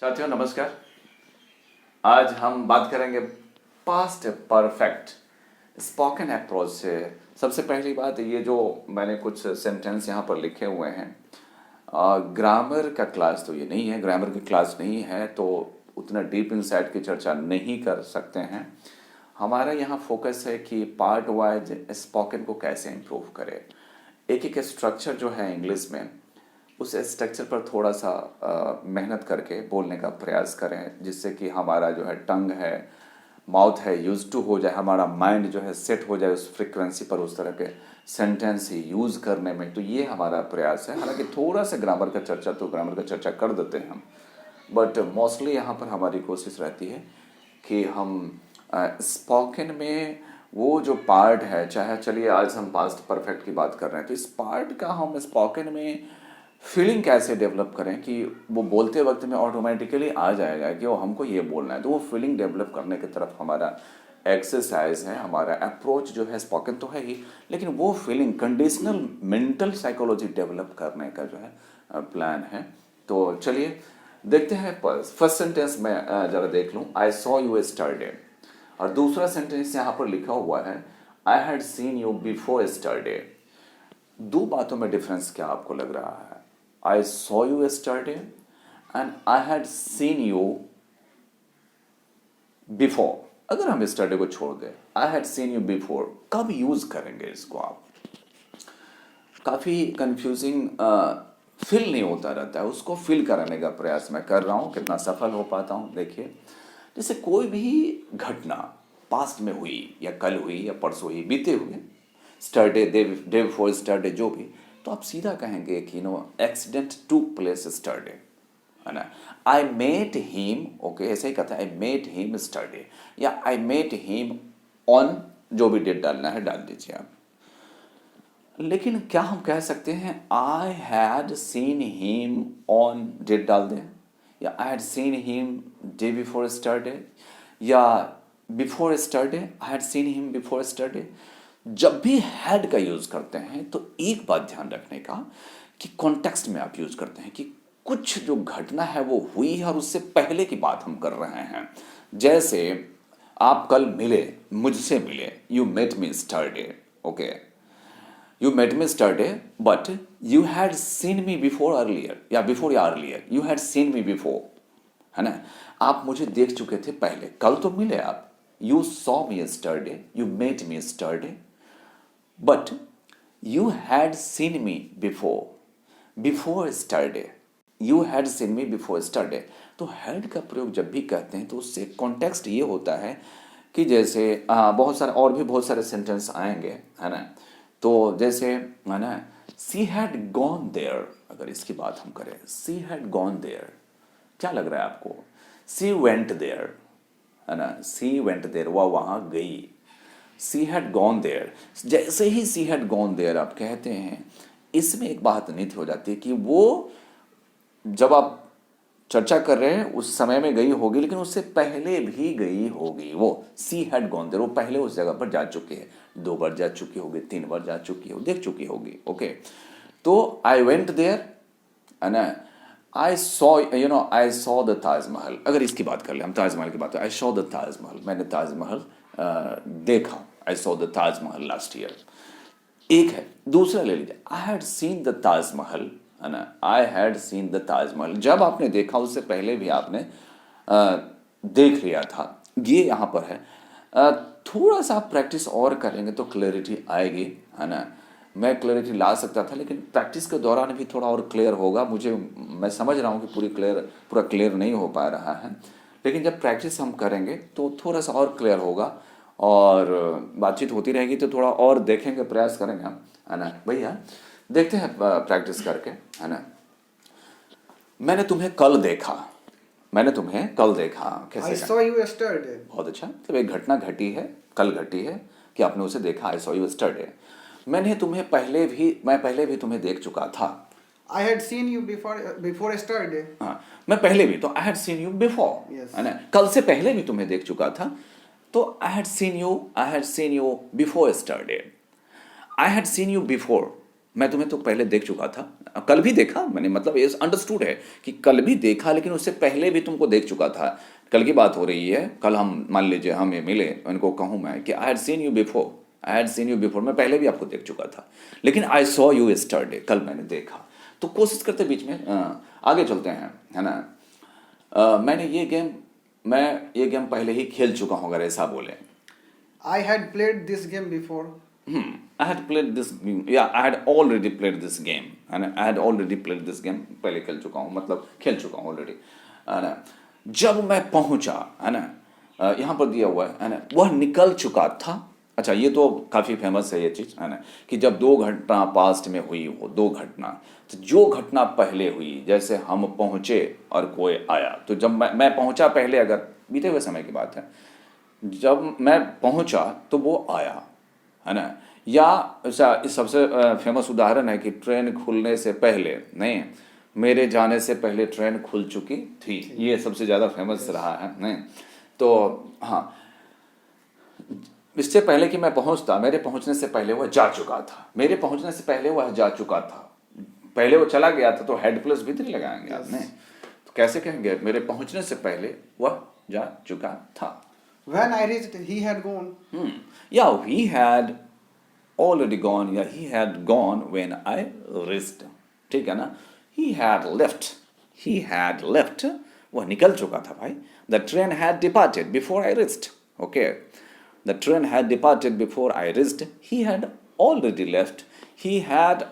साथियों नमस्कार। आज हम बात करेंगे पास्ट परफेक्ट स्पोकन अप्रोच से। सबसे पहली बात ये जो मैंने कुछ सेंटेंस यहाँ पर लिखे हुए हैं, ग्रामर का क्लास तो ये नहीं है, ग्रामर की क्लास नहीं है तो उतना डीप इनसाइट की चर्चा नहीं कर सकते हैं। हमारा यहाँ फोकस है कि पार्ट वाइज स्पोकन को कैसे इम्प्रूव करें। एक एक स्ट्रक्चर जो है इंग्लिश में, उस स्ट्रक्चर पर थोड़ा सा मेहनत करके बोलने का प्रयास करें, जिससे कि हमारा जो है टंग है, माउथ है, यूज टू हो जाए, हमारा माइंड जो है सेट हो जाए उस फ्रिक्वेंसी पर, उस तरह के सेंटेंस यूज़ करने में। तो ये हमारा प्रयास है। हालांकि थोड़ा सा ग्रामर का चर्चा कर देते हैं हम, बट मोस्टली यहाँ पर हमारी कोशिश रहती है कि हम स्पोकन में वो जो पार्ट है, चाहे चलिए आज हम पास्ट परफेक्ट की बात कर रहे हैं, तो इस पार्ट का हम स्पोकन में फीलिंग कैसे डेवलप करें कि वो बोलते वक्त में ऑटोमेटिकली आ जाएगा कि वो हमको ये बोलना है। तो वो फीलिंग डेवलप करने की तरफ हमारा एक्सरसाइज है, हमारा अप्रोच जो है स्पोकन तो है ही, लेकिन वो feeling conditional mental psychology develop करने का जो है प्लान है। तो चलिए देखते हैं। फर्स्ट सेंटेंस में जरा देख लूँ, आई सॉ यू यस्टरडे, और दूसरा सेंटेंस यहाँ पर लिखा हुआ है आई had seen you before yesterday. दो बातों में डिफरेंस क्या आपको लग रहा है? I saw you yesterday and I had seen you before। अगर हम yesterday को छोड़ दें, I had seen you before, कब यूज करेंगे इसको? आप काफी कंफ्यूजिंग फील नहीं होता रहता है, उसको फील कराने का प्रयास मैं कर रहा हूं। कितना सफल हो पाता हूं देखिए। जैसे कोई भी घटना पास्ट में हुई या कल हुई या परसों हुई, बीते हुए, स्टरडे, डे बिफोर स्टरडे, जो भी, तो आप सीधा कहेंगे कि एक्सीडेंट टूक प्लेस स्टरडे, है ना। आई मेट हिम, ओके, ऐसे ही कहता है, आई मेट हिम स्टरडे, या आई मेट हिम ऑन, जो भी डेट डालना है डाल दीजिए आप। लेकिन क्या हम कह सकते हैं I had seen him on, date डाल दें, या I had seen him day before yesterday, या before yesterday, I had seen him before yesterday. जब भी हैड का यूज करते हैं तो एक बात ध्यान रखने का कि कॉन्टेक्स्ट में आप यूज करते हैं कि कुछ जो घटना है वो हुई है और उससे पहले की बात हम कर रहे हैं। जैसे आप कल मिले, मुझसे मिले, you met me yesterday, okay, you met me yesterday but you had seen me before earlier, या बिफोर या earlier, you had seen me before, है ना। आप मुझे देख चुके थे पहले, कल तो मिले आप, you saw me yesterday, you met me yesterday, but you had seen me before yesterday, you had seen me before yesterday। तो had का प्रयोग जब भी कहते हैं तो उससे कॉन्टेक्स्ट ये होता है कि जैसे बहुत सारे और भी बहुत सारे सेंटेंस आएंगे, है ना। तो जैसे, है ना, she had gone there, अगर इसकी बात हम करें, she had gone there, क्या लग रहा है आपको? she went there, है ना, she went there, वह वहाँ गई। She had gone there, जैसे ही she had gone there आप कहते हैं, इसमें एक बात नित्य हो जाती है कि वो जब आप चर्चा कर रहे हैं उस समय में गई होगी, लेकिन उससे पहले भी गई होगी। वो she had gone there, वो पहले उस जगह पर जा चुकी है, 2 बार जा चुकी होगी, 3 बार जा चुकी हो, देख चुकी होगी, ओके। तो I went there, है ना, I saw the ताजमहल। अगर इसकी बात कर ले हम, ताजमहल की बात, I saw the ताजमहल, मैंने ताजमहल देखा, I saw the Taj Mahal last year. एक है। दूसरा ले लीजिए, I had seen the Taj Mahal, है ना, I had seen the Taj Mahal, जब आपने देखा उससे पहले भी आपने देख लिया था, ये यहाँ पर है। थोड़ा सा आप प्रैक्टिस और करेंगे तो क्लैरिटी आएगी, है ना। मैं क्लैरिटी ला सकता था, लेकिन प्रैक्टिस के दौरान भी थोड़ा और क्लियर होगा। मैं समझ रहा हूँ कि पूरा क्लियर नहीं हो पा रहा है, लेकिन जब प्रैक्टिस हम करेंगे तो थोड़ा सा और क्लियर होगा, और बातचीत होती रहेगी तो थोड़ा और देखेंगे, प्रयास करेंगे हम, है ना। भैया देखते हैं प्रैक्टिस करके, है ना। मैंने तुम्हें कल देखा, मैंने तुम्हें कल देखा, कैसे? I saw you yesterday। बहुत अच्छा, मतलब एक घटना घटी है, कल घटी है कि आपने उसे देखा, आई सॉ यू यस्टरडे। मैं पहले भी तुम्हें देख चुका था। I had seen you before yesterday। हाँ, मैं पहले भी, तो I had seen you before, Yes। है ना, कल से पहले भी तुम्हें देख चुका था। तो I had seen you before yesterday, I had seen you before, मैं तुम्हें तो पहले देख चुका था, कल भी देखा मैंने, मतलब ये अंडरस्टूड है कि कल भी देखा, लेकिन उससे पहले भी तुमको देख चुका था। कल की बात हो रही है, कल हम मान लीजिए हम ये मिले, उनको कहूँ मैं कि I had seen you before, I had seen you before, मैं पहले भी आपको देख चुका था, लेकिन आई सॉ यू यस्टरडे, कल मैंने देखा। तो कोशिश करते बीच में आगे चलते हैं, है ना। मैं ये गेम पहले ही खेल चुका हूँ, अगर ऐसा बोले। I had played this game before. I had played this game, yeah, I had already played this game, है ना, I had already played this game, पहले खेल चुका हूँ, मतलब खेल चुका हूँ ऑलरेडी, है ना। जब मैं पहुंचा, है ना, यहाँ पर दिया हुआ है ना, वह निकल चुका था। अच्छा, ये तो काफ़ी फेमस है ये चीज़, है ना, कि जब दो घटना पास्ट में हुई हो, दो घटना, तो जो घटना पहले हुई, जैसे हम पहुँचे और कोई आया, तो जब मैं पहुँचा पहले, अगर बीते हुए समय की बात है, जब मैं पहुँचा तो वो आया, है ना। या इस सबसे फेमस उदाहरण है कि ट्रेन खुलने से पहले नहीं, मेरे जाने से पहले ट्रेन खुल चुकी थी, ये सबसे ज़्यादा फेमस रहा है, नहीं। तो हाँ, इससे पहले कि मैं पहुंचता, मेरे पहुंचने से पहले वह जा चुका था, मेरे पहुंचने से पहले वह जा चुका था, पहले वो चला गया था, तो हेड प्लस भीतर लगाएंगे आपने, तो कैसे कहेंगे मेरे पहुंचने से पहले वह जा चुका था। When I reached, he had gone. Yeah, he had already gone, yeah, he had gone when I reached, ठीक है ना। he had left, वह निकल चुका था भाई। the train had departed before I reached, okay, the train had departed before I reached, he had already left, he had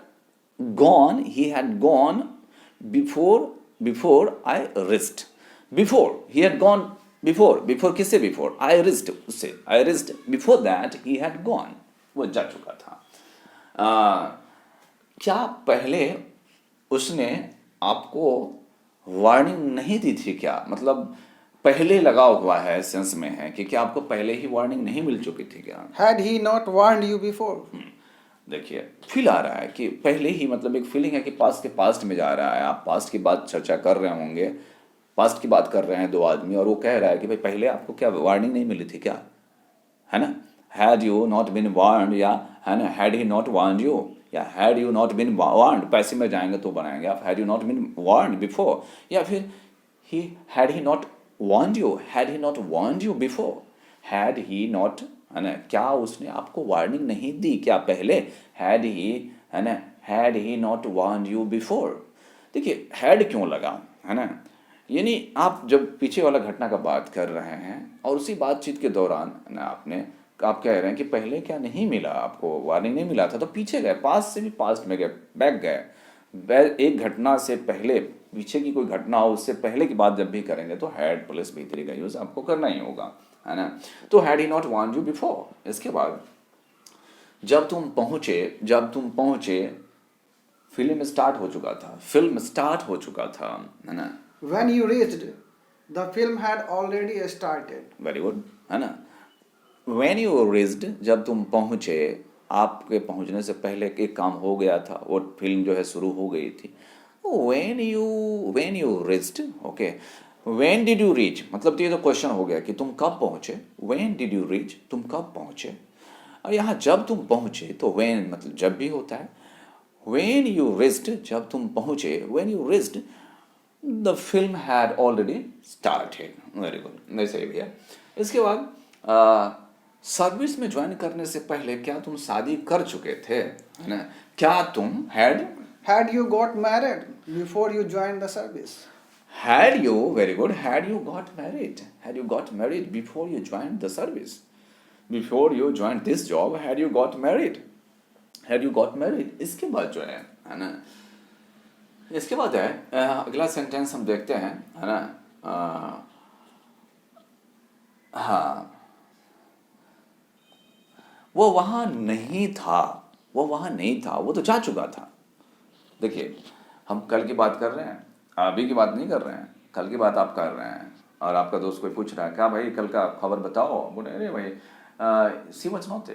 gone before I reached, before he had gone, before किससे, before I reached, उससे I reached, before that he had gone, वो जा चुका था। क्या पहले उसने आपको वार्निंग नहीं दी थी क्या, मतलब पहले लगा हुआ है, सेंस में है कि क्या आपको पहले ही वार्निंग नहीं मिल चुकी थी क्या। Had he not warned you before? देखिए, फील आ रहा है कि पहले ही, मतलब एक फीलिंग है कि पास्ट के पास्ट में जा रहा है, आप पास्ट की बात चर्चा कर रहे होंगे, पास्ट की बात कर रहे हैं दो आदमी, और वो कह रहा है कि भाई पहले आपको क्या वार्निंग नहीं मिली थी क्या, है ना। Had you not been warned, या है ना, had he not warned you, या had you not been warned, पैसे में जाएंगे तो बनाएंगे आप, had you not been warned before, या फिर he had he not warned you, had he not warned you before, had he not, है ना, क्या उसने आपको वार्निंग नहीं दी क्या पहले, हैड ही, है ना, had he not warned you before. देखिए, हैड क्यों लगा, है ना, यानी आप जब पीछे वाला घटना का बात कर रहे हैं और उसी बातचीत के दौरान ना आप कह रहे हैं कि पहले क्या नहीं मिला आपको, वार्निंग नहीं मिला था, तो पीछे गए, पास्ट से भी पास्ट में गए, बैक गए, एक घटना से पहले, पीछे की कोई घटना हो उससे पहले की बात जब भी करेंगे तो हैड प्लस भीतरी का यूज आपको करना ही होगा, है ना। तो had he not warned you before. इसके बाद जब तुम पहुंचे फिल्म स्टार्ट हो चुका था, है ना। When you reached, the film had already started. Very good, है ना। When you reached, जब तुम पहुंचे, आपके पहुंचने से पहले एक काम हो गया था, वो फिल्म जो है शुरू हो गई थी। When you reached, okay, when did you reach, मतलब तो ये तो क्वेश्चन हो गया कि तुम कब पहुंचे। When did you reach, तुम कब पहुंचे, और यहाँ जब तुम पहुंचे तो when मतलब जब भी होता है। When you reached, जब तुम पहुंचे, when you reached, the film had already started, very good, नहीं सही भैया। इसके बाद सर्विस में ज्वाइन करने से पहले क्या तुम शादी कर चुके थे, है ना, क्या तुम Had you got married before you joined the service? had you, very good, had you got married before you joined the service, before you joined this job, had you got married, इसके बाद जो है ना, इसके बाद है अगला sentence हम देखते हैं, है ना। हाँ, वो वहाँ नहीं था, वो तो जा चुका था। देखिए, हम कल की बात कर रहे हैं, अभी की बात नहीं कर रहे हैं, कल की बात आप कर रहे हैं, और आपका दोस्त कोई पूछ रहा है क्या भाई कल का खबर बताओ, बोले अरे भाई सी वॉज नॉट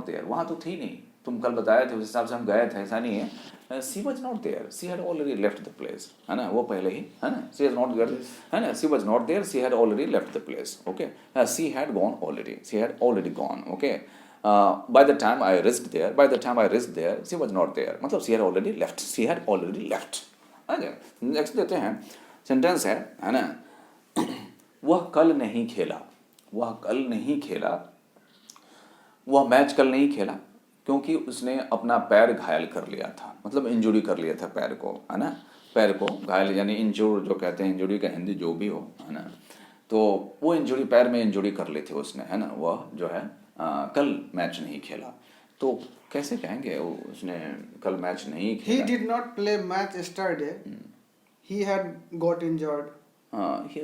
देयर, वहाँ तो थी नहीं, तुम कल बताए थे उस हिसाब से हम गए थे, ऐसा नहीं है। She was not there, she had already left the place, है ना, वो पहले ही, है ना, सी हैज नॉट देयर, है ना, she was not there, she had already left the place, okay, she had gone already, she had already gone, okay. by the time I reached there, she was not there. मतलब she had already left. Next देते हैं, sentence है ना, वह कल नहीं खेला, वह मैच कल नहीं खेला क्योंकि उसने अपना पैर घायल कर लिया था, मतलब इंजुरी कर लिया था पैर को, है ना, पैर को घायल यानी इंजूर जो कहते हैं, इंजुरी का हिंदी जो भी हो, है ना, तो वो इंजुरी, पैर में इंजुरी कर ली थी उसने, है ना, वह जो है कल मैच नहीं खेला। तो कैसे कहेंगे उसने कल मैच नहीं He खेला? did not play match yesterday. He had got injured. He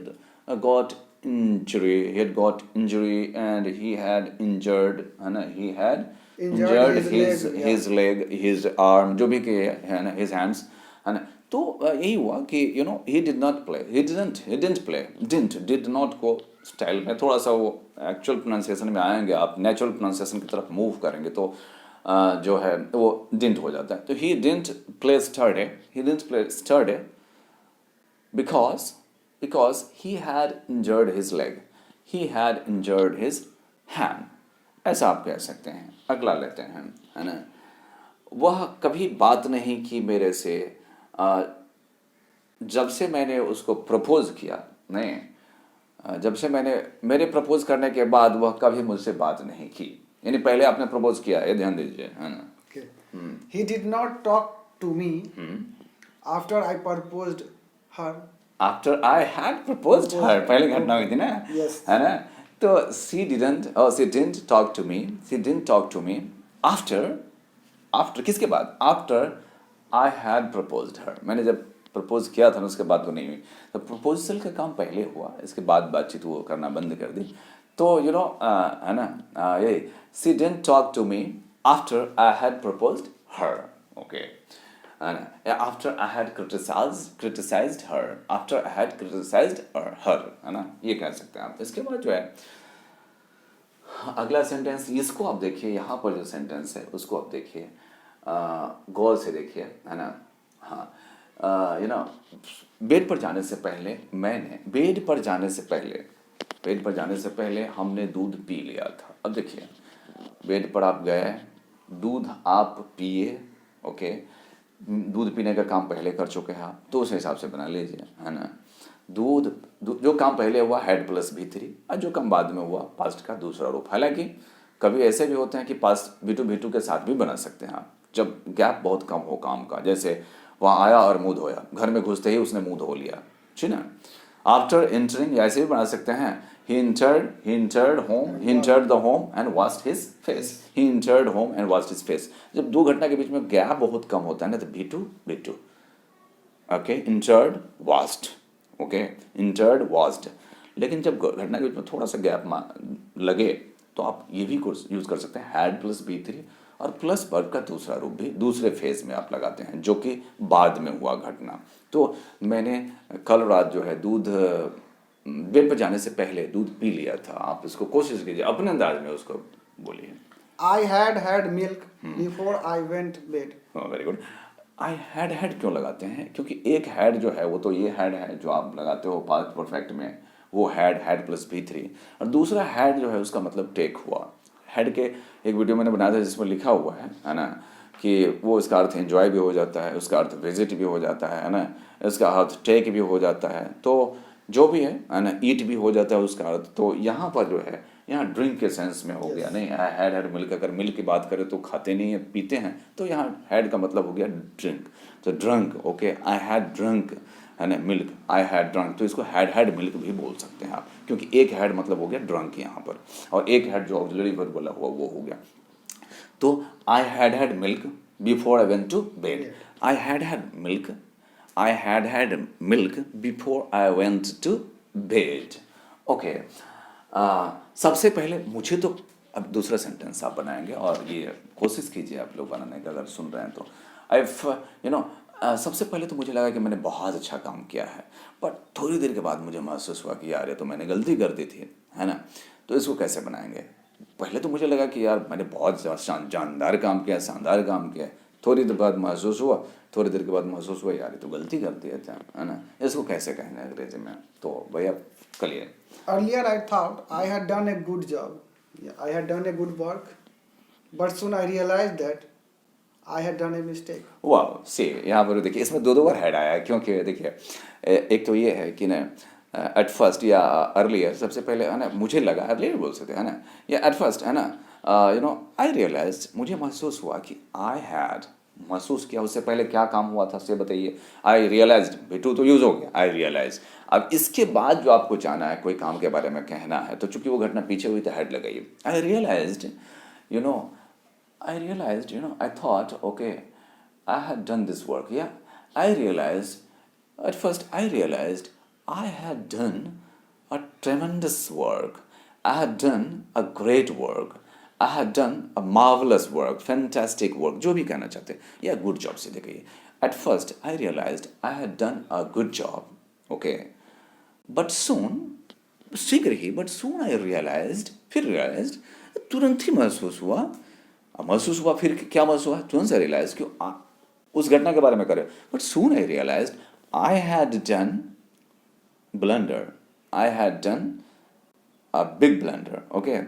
had got injury and he had injured, है ना, he had Injured his leg, his leg, his arm, जो भी के है ना, his hands, है ना। तो यही हुआ कि he did not play, he didn't play, did not को स्टाइल में थोड़ा सा वो एक्चुअल प्रोनाउंसिएशन में आएंगे, आप नेचुरल प्रोनाउंसिएशन की तरफ मूव करेंगे तो जो है वो डिंट हो जाता है। तो he didn't play yesterday because he had injured his leg, he had injured his hand, ऐसा आप कह सकते हैं। अगला लेते हैं, है ना, वह कभी बात नहीं की मेरे से जब से मैंने उसको प्रपोज किया, नहीं, जब से मेरे प्रपोज करने के बाद वह कभी मुझसे बात नहीं की, यानी पहले आपने प्रपोज किया, ये ध्यान दीजिए, है ना। Okay. He did not talk to me after I proposed her. After I had proposed her, पहले घटना हुई थी ना, Yes. है ना। तो she didn't talk to me after किसके बाद? After I had proposed her, मैंने जब प्रपोज किया था ना उसके बाद तो नहीं हुई। तो प्रपोजल का काम पहले हुआ, इसके बाद बातचीत वो करना बंद कर दी। तो है ना, ये she didn't talk to me after I had proposed her, okay, after I had criticized her, है ना, ये कह सकते हैं आप। इसके बाद जो है अगला सेंटेंस, इसको आप देखिए, यहाँ पर जो सेंटेंस है उसको आप देखिए, गौर से देखिए, है ना। हाँ, बेड पर जाने से पहले हमने दूध पी लिया था। अब देखिए, बेड पर आप गए, दूध आप पिए, ओके, दूध पीने का काम पहले कर चुके हैं आप, तो उस हिसाब से बना लीजिए, है ना। दूध जो काम पहले हुआ हैड प्लस V3 और जो काम बाद में हुआ पास्ट का दूसरा रूप। हालांकि कभी ऐसे भी होते हैं कि पास्ट V2 के साथ भी बना सकते हैं आप, जब गैप बहुत कम हो काम का, जैसे वहाँ आया और मुंह धोया, घर में घुसते ही उसने मुंह धो लिया, ठीक ना। आफ्टर एंटरिंग ऐसे भी बना सकते हैं, he entered the home and washed his face। जब दो घटना के बीच में गैप बहुत कम होता है ना, तो V2 ओके, entered washed। लेकिन जब घटना के बीच में थोड़ा सा गैप लगे तो आप ये भी यूज कर सकते हैं, हैड प्लस V3 और प्लस वर्ब का दूसरा रूप भी दूसरे फेज में आप लगाते हैं, जो कि बाद में हुआ घटना। तो मैंने कल रात जो है दूध बेड पर जाने से पहले दूध पी लिया था। आप इसको कोशिश कीजिए, अपने अंदाज में उसको बोलिए। I had milk before I went bed. Very good. I had क्यों लगाते हैं? क्योंकि एक हैड जो है वो तो ये हैड है जो आप लगाते हो पास्ट परफेक्ट में, वो हैड प्लस V3, और दूसरा हैड जो है उसका मतलब टेक हुआ। हैड के एक वीडियो मैंने बनाया था जिसमें लिखा हुआ है ना, कि वो इसका अर्थ एंजॉय भी हो जाता है, उसका अर्थ विजिट भी हो जाता है ना, इसका अर्थ टेक भी हो जाता है, तो जो भी है ना, ईट भी हो जाता है उसका अर्थ। तो यहाँ पर जो है, यहाँ ड्रिंक के सेंस में हो गया, नहीं आई हैड मिल्क, अगर मिल्क की बात करें तो खाते नहीं है, पीते हैं, तो यहाँ हैड का मतलब हो गया ड्रिंक, तो drunk, okay, I had drunk, है ना, मिल्क, आई हैड ड्रंक, तो इसको हैड मिल्क भी बोल सकते हैं आप, क्योंकि एक हैड मतलब हो गया ड्रंक यहाँ पर, और एक हैड जो ऑक्सिलरी वर्ब बोला हुआ वो हो गया। तो I had milk before I went to bed, I had milk before I went to bed, okay. सबसे पहले मुझे तो, अब दूसरा सेंटेंस आप बनाएंगे और ये कोशिश कीजिए आप लोग बनाने का, अगर सुन रहे हैं तो। सबसे पहले तो मुझे लगा कि मैंने बहुत अच्छा काम किया है, बट थोड़ी देर के बाद मुझे महसूस हुआ कि यार ये तो मैंने गलती कर दी थी, है ना। तो इसको कैसे बनाएंगे? पहले तो मुझे लगा कि यार मैंने बहुत जानदार काम किया, शानदार काम किया, थोड़ी देर बाद महसूस हुआ यार ये तो गलती कर दिया था, है ना। इसको कैसे कहेंगे अंग्रेजी में? तो भैया करिए। Earlier I thought I had done a good job. I had done a good work. But soon I realized that I had done a mistake. वाह सी यहाँ पर देखिए इसमें दो बार हेड आया है, क्योंकि देखिए एक तो ये है कि ना एट फर्स्ट या अर्लियर, सबसे पहले है ना मुझे लगा, अर्लियर बोल सकते हैं ना, या एट फर्स्ट है ना, आई रियलाइज, मुझे महसूस हुआ कि आई हैड, महसूस किया, उससे पहले क्या काम हुआ था उससे बताइए। आई रियलाइज, बिटू तो यूज हो गया, आई रियलाइज। अब इसके बाद जो आपको जाना है, कोई काम के बारे में कहना है, तो चूंकि वो घटना पीछे हुई तो हेड लगाइए। I realized, you know, I realized, I thought, okay, I had done this work. Yeah, I realized, at first, I realized I had done a tremendous work. I had done a great work. I had done a marvelous work, fantastic work, जो भी कहना चाहते हैं, या good job से देखिए। At first, I realized I had done a good job, okay, but soon, शीघ्र ही, but soon I realized, फिर realized, तुरंत ही महसूस हुआ, फिर क्या महसूस हुआ, तुरंत से रियलाइज कि उस घटना के बारे में करे, but soon I realise I had done blunder, I had done a big blunder, okay,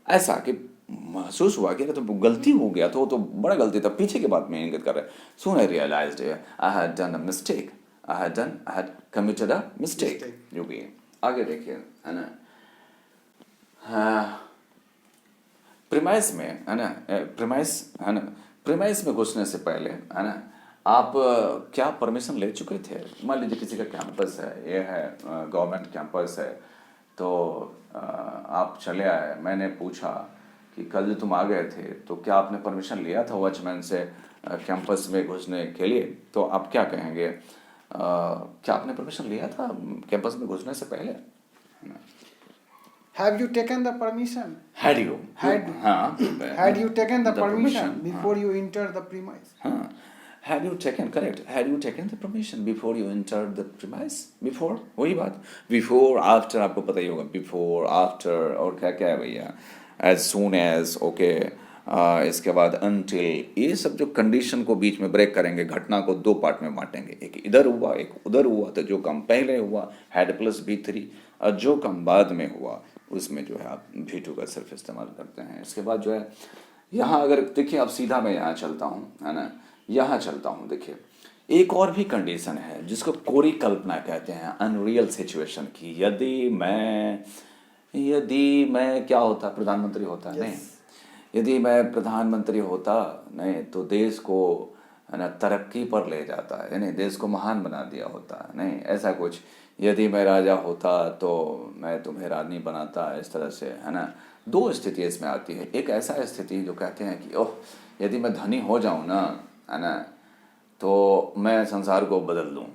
ऐसा कि महसूस हुआ कि अगर तो गलती हो गया तो बड़ा गलती था, पीछे के बाद में इंगित कर रहे हैं। Soon I realized I had done a mistake, I had committed a mistake, जो भी है। आगे देखिए, है ना, हाँ, प्रीमाइस में, है ना, प्रीमाइस में घुसने से पहले, है ना, आप क्या परमिशन ले चुके थे? मान लीजिए किसी का कैंपस है, ये है गवर्नमेंट कैंपस है, तो आप चले आए, मैंने पूछा कि कल जो तुम आ गए थे तो क्या आपने परमिशन लिया था वॉचमैन से कैंपस में घुसने के लिए? तो आप क्या कहेंगे, क्या आपने परमिशन लिया था कैंपस में घुसने से पहले? Have you taken the permission? Had you? हाँ, Had you taken the permission, permission before you enter the premise? हाँ, had you taken, correct, had you taken the permission before you entered the premise? Before, वही बात, before, after, आपको पता ही होगा, before, after, और क्या क्या है भैया, as soon as, okay, इसके बाद until, ये सब जो कंडीशन को बीच में ब्रेक करेंगे, घटना को दो पार्ट में बांटेंगे, एक इधर हुआ एक उधर हुआ, तो जो काम पहले हुआ had प्लस B3, और जो काम बाद में हुआ उसमें जो है आप V2 का सिर्फ इस्तेमाल करते हैं। इसके बाद जो है यहाँ, अगर देखिए आप सीधा, मैं यहाँ चलता हूँ, है ना, यहाँ चलता हूँ, देखिए एक और भी कंडीशन है जिसको कोरी कल्पना कहते हैं, अनरियल सिचुएशन की। यदि मैं क्या होता, प्रधानमंत्री होता, yes. नहीं, यदि मैं प्रधानमंत्री होता, नहीं, तो देश को, है ना, तरक्की पर ले जाता है, नहीं, देश को महान बना दिया होता, नहीं, ऐसा कुछ। यदि मैं राजा होता तो मैं तुम्हें रानी बनाता, इस तरह से, है ना। दो स्थिति इसमें आती है, एक ऐसा स्थिति जो कहते हैं कि ओह, यदि मैं धनी हो जाऊं ना, है ना, तो मैं संसार को बदल दूं।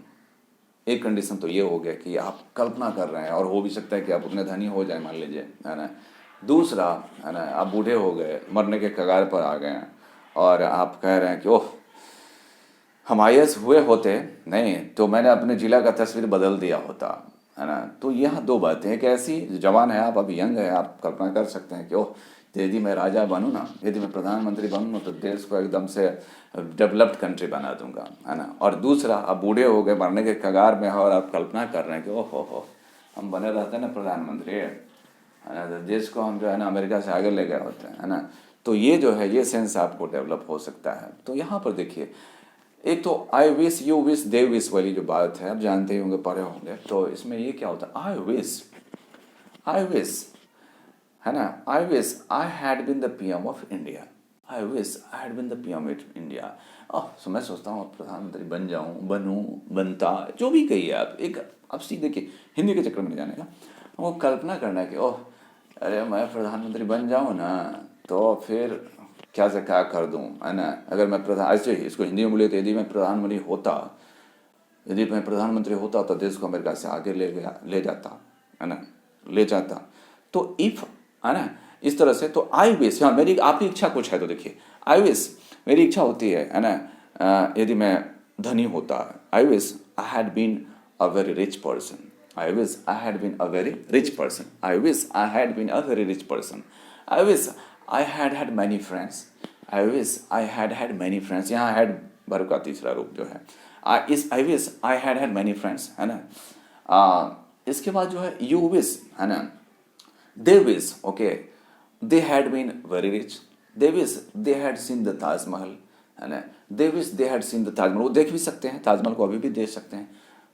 एक कंडीशन तो ये हो गया कि आप कल्पना कर रहे हैं, और हो भी सकता है कि आप उतने धनी हो जाए, मान लीजिए, है ना। दूसरा, है ना, आप बूढ़े हो गए, मरने के कगार पर आ गए हैं, और आप कह रहे हैं कि ओह, हम IAS हुए होते, नहीं, तो मैंने अपने जिला का तस्वीर बदल दिया होता, है ना। तो यहाँ दो बातें हैं कि ऐसी, जवान है आप, अभी यंग है, आप कल्पना कर सकते हैं कि ओह, यदि मैं राजा बनूँ ना, यदि मैं प्रधानमंत्री बनूँ तो देश को एकदम से डेवलप्ड कंट्री बना दूंगा, है ना। और दूसरा, आप बूढ़े हो गए, मरने के कगार में हो, और आप कल्पना कर रहे हैं कि ओह हो, हम बने रहते ना प्रधानमंत्री, है ना, तो देश को हम जो है ना अमेरिका से आगे ले गए होते हैं, है ना। तो ये जो है, ये सेंस आपको डेवलप हो सकता है। तो यहाँ पर देखिए, एक तो I wish, you wish, they wish वाली जो बात है, आप जानते ही होंगे, पढ़े होंगे। तो इसमें ये क्या होता है, आई विश, है ना, I wish I had been the PM of India, I wish I had been the PM of India. सो मैं सोचता हूँ प्रधानमंत्री बन जाऊँ, बनता, जो भी कहिए आप, एक आप सीख देखिए, हिंदी के चक्कर में नहीं जाने का, वो कल्पना करना कि ओह, अरे मैं प्रधानमंत्री बन जाऊँ ना, तो फिर क्या से क्या कर दूं, है ना। अगर मैं ऐसे ही इसको हिंदी में बोले तो, यदि मैं प्रधानमंत्री होता तो देश को अमेरिका से आगे ले जाता, है ना, ले जाता। तो इफ, है ना, इस तरह से। तो आई विश, हाँ, मेरी आपकी इच्छा कुछ है तो देखिए, आई विश, मेरी इच्छा होती है ना, यदि मैं धनी होता, I wish I had been a very rich person, I wish I had been a very rich person, I wish I had been a very rich person, I wish I had many friends. I wish I had many friends. यहाँ had verb का तीसरा रूप जो है, I wish I had many friends, है ना। इसके बाद जो है you wish, है ना, they wish, okay, they had been very rich, they wish they had seen the Taj Mahal, है ना, they wish they had seen the Taj Mahal, वो देख भी सकते हैं ताजमहल को, अभी भी देख सकते हैं।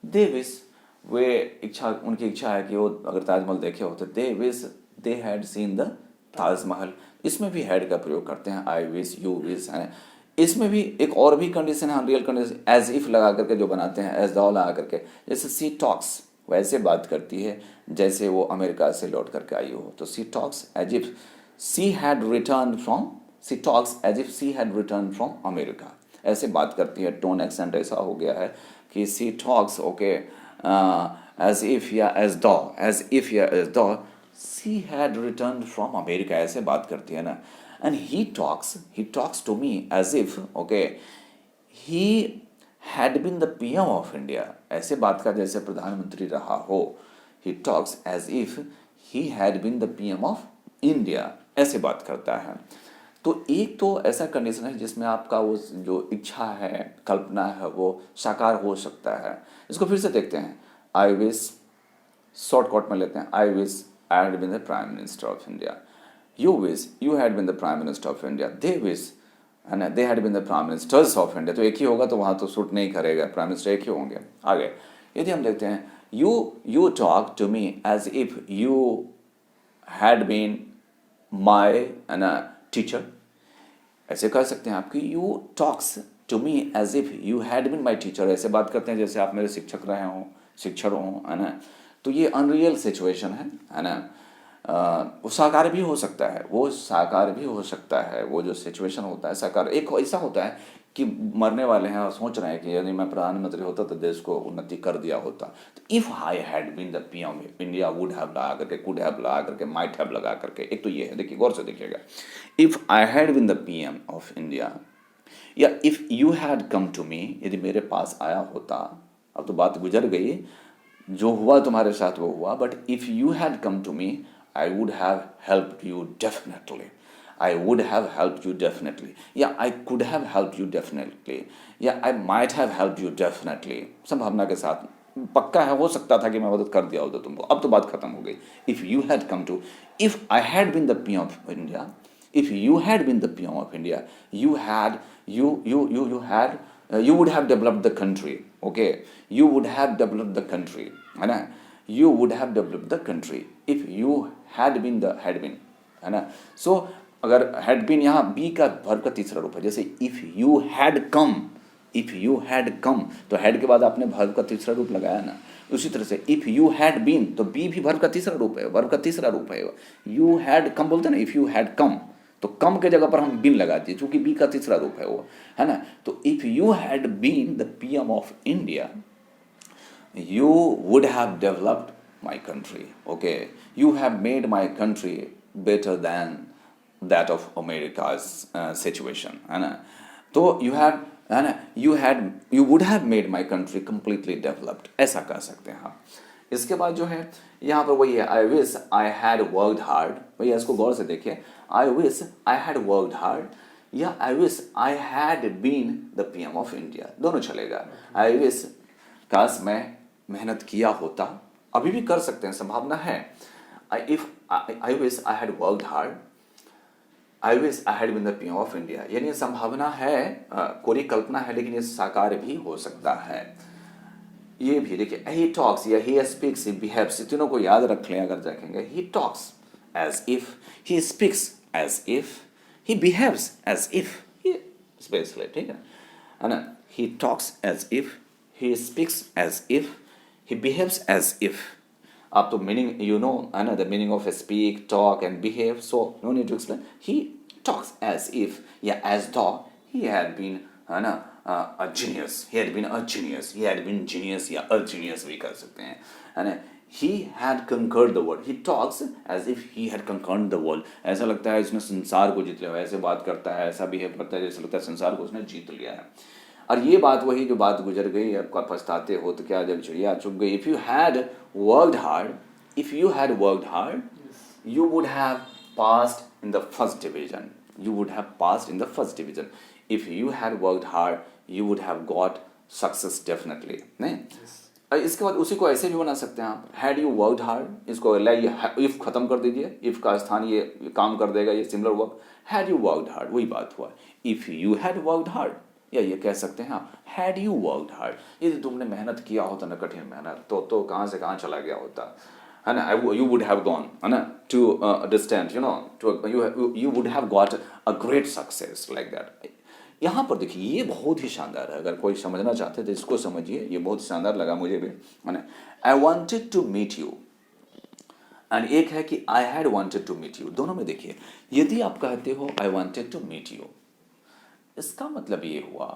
दे विश, वे इच्छा, उनकी इच्छा है कि वो अगर ताजमहल देखे हो, तो they wish they had seen the Taj Mahal. इसमें भी हैड का प्रयोग करते हैं, आई विश, यू विश, है। इसमें भी एक और भी कंडीशन है, रियल कंडीशन, एज इफ लगा करके जो बनाते हैं, एज द लगा करके, जैसे सी टॉक्स, वैसे बात करती है जैसे वो अमेरिका से लौट करके आई हो। तो she talks as if she had return from, she talks as if she had return from America, ऐसे बात करती है। टोन एक्सेंट ऐसा हो गया है कि she talks, okay, as if या as the she had return from America, ऐसे बात करती है ना। And he talks to me as if, okay, he had been the PM of India, ऐसे बात का जैसे प्रधानमंत्री रहा हो। He talks as if he had been the PM of India, ऐसे बात करता है। तो एक तो ऐसा कंडीशन है जिसमें आपका वो जो इच्छा है, कल्पना है, वो साकार हो सकता है। इसको फिर से देखते हैं। आई विश, शॉर्टकट में लेते हैं, I wish I had been the prime minister of India. You wish you had been the prime minister of India. They wish, है ना, they had been the prime ministers of India, तो एक ही होगा, तो वहाँ तो सूट नहीं करेगा, प्राइम मिनिस्टर एक ही होंगे। आगे यदि हम देखते हैं, you talk to me as if you had been my, है ना, टीचर, ऐसे कह सकते हैं आपकी, you talks to me as if you had been my teacher, ऐसे बात करते हैं जैसे आप मेरे शिक्षक रहे हों, शिक्षक हों, है ना। तो ये अनरियल सिचुएशन है ना। वो साकार भी हो सकता है, वो साकार भी हो सकता है, वो जो सिचुएशन होता है साकार। एक ऐसा होता है कि मरने वाले हैं और सोच रहे हैं कि यदि मैं प्रधानमंत्री होता तो देश को उन्नति कर दिया होता। तो if I had been the PM India, would have लगा करके, कुड हैव लगा करके, माइट हैव लगा करके, एक तो ये है, देखिए गौर से देखिएगा। If I had been the PM of India, या if you had come to me, यदि मेरे पास आया होता, अब तो बात गुजर गई, जो हुआ तुम्हारे साथ वो हुआ, but if you had come to me, I would have helped you definitely. I would have helped you definitely. Yeah, I could have helped you definitely. Yeah, I might have helped you definitely. संभावना के साथ पक्का है, हो सकता था कि मैं मदद कर दिया होता तुमको। अब तो बात खत्म हो गई। If you had come to, if I had been the PM of India, if you had been the PM of India, you had, you would have developed the country. Okay, you would have developed the country, है ना। You would have developed the country if you had been, है ना। सो अगर had been, यहाँ be का verb का तीसरा रूप है, जैसे if you had come, तो had के बाद आपने verb का तीसरा रूप लगाया ना, उसी तरह से if you had been, तो be भी verb का तीसरा रूप है, verb का तीसरा रूप है। You had come बोलते हैं ना, if you had come, तो कम के जगह पर हम been लगा दिए, चूंकि be का तीसरा रूप है वो, है ना। तो if you had been the PM of India, you would have developed my country. Okay, you have made my country better than that of America's situation, है ना। तो you have, है ना, you would have made my country completely developed, ऐसा कह सकते हैं आप। इसके बाद जो है यहाँ पर वही है, I wish I had worked hard, भैया इसको गौर से देखिए, I wish I had worked hard, या I wish I had been the PM of India, दोनों चलेगा। I wish, काश मैं मेहनत किया होता, अभी भी कर सकते हैं, संभावना है। I wish I had worked hard, I wish I had been the PM of India, यानी संभावना है, कोरी कल्पना है, लेकिन ये साकार भी हो सकता है। ये भी देखिए, he talks या he speaks, he behaves, तीनों को याद रख लें अगर देखेंगे। he talks as if, he speaks as if, he behaves as if, specially, ठीक है ना। he talks as if, he speaks as if, he behaves as if. आप तो meaning you know, है ना, the meaning of speak, talk and behave, so no need to explain. He talks as if, या as though he had been, है ना, a genius, he had been a genius, he had been genius या a genius भी कर सकते हैं, है ना। He had conquered the world, he talks as if he had conquered the world, ऐसा लगता है इसने संसार को जीत लिया, ऐसे बात करता है, ऐसा बिहेव करता है जैसे लगता है संसार को उसने जीत लिया है। और ये बात वही जो बात गुजर गई, आपका पछताते हो तो क्या, जब चिड़िया चुग गई। If you had worked hard, you would have passed in the first division. If you had worked hard, you would have got success definitely. नहीं? इसके बाद उसी को ऐसे भी बना सकते हैं आप, हैड यू वर्कड हार्ड, इसको इफ खत्म कर दीजिए, इफ का स्थान ये काम कर देगा, ये similar work, had you worked hard, वही बात हुआ, if you had worked hard, या ये कह सकते हैं आप हैड यू वर्कड हार्ड, यदि तुमने मेहनत किया होता ना, कठिन मेहनत, तो कहाँ से कहाँ चला गया होता है ना, यू वुड हैव गॉन है ना too distant, you know, to you would have got a great success like that. यहाँ पर देखिए ये बहुत ही शानदार है, अगर कोई समझना चाहते तो इसको समझिए, ये बहुत शानदार लगा मुझे भी, है ना। I wanted to meet you, and एक है कि I had wanted to meet you, दोनों में देखिए, यदि आप कहते हो I wanted to meet you, इसका मतलब ये हुआ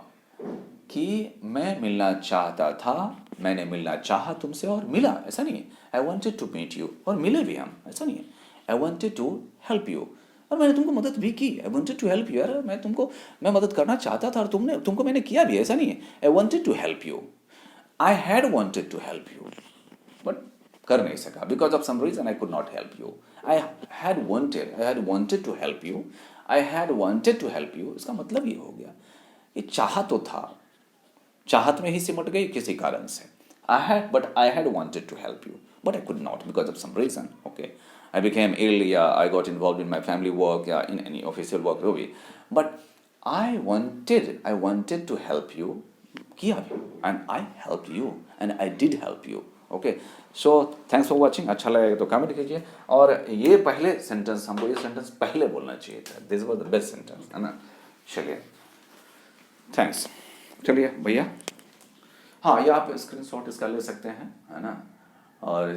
कि मैं मिलना चाहता था, मैंने मिलना चाहा तुमसे और मिला, ऐसा नहीं है। I wanted to meet you और मिले भी हम, ऐसा नहीं है। I wanted to help you और मैंने तुमको मदद भी की। I wanted to help you, यार मैं मदद करना चाहता था और तुमको मैंने किया भी, ऐसा नहीं है। I wanted to help you, I had wanted to help you but कर नहीं सका because of some reason I could not help you. I had wanted to help you, I had wanted to help you, इसका मतलब ये हो गया ये चाह तो था, चाहत में ही सिमट गई किसी कारण से। I had wanted to help you, but I could not because of some reason. Okay, I became ill, yeah, I got involved in my family work, yeah, in any official work, really. But I wanted to help you, किया भी, and I helped you, and I did help you. Okay, so thanks for watching. अच्छा लगे तो comment कीजिए, और ये पहले sentence, हमको ये सेंटेंस पहले बोलना चाहिए था, this was the best sentence, है ना। चलिए, थैंक्स। चलिए भैया, हाँ, ये आप स्क्रीनशॉट इसका ले सकते हैं, है ना, और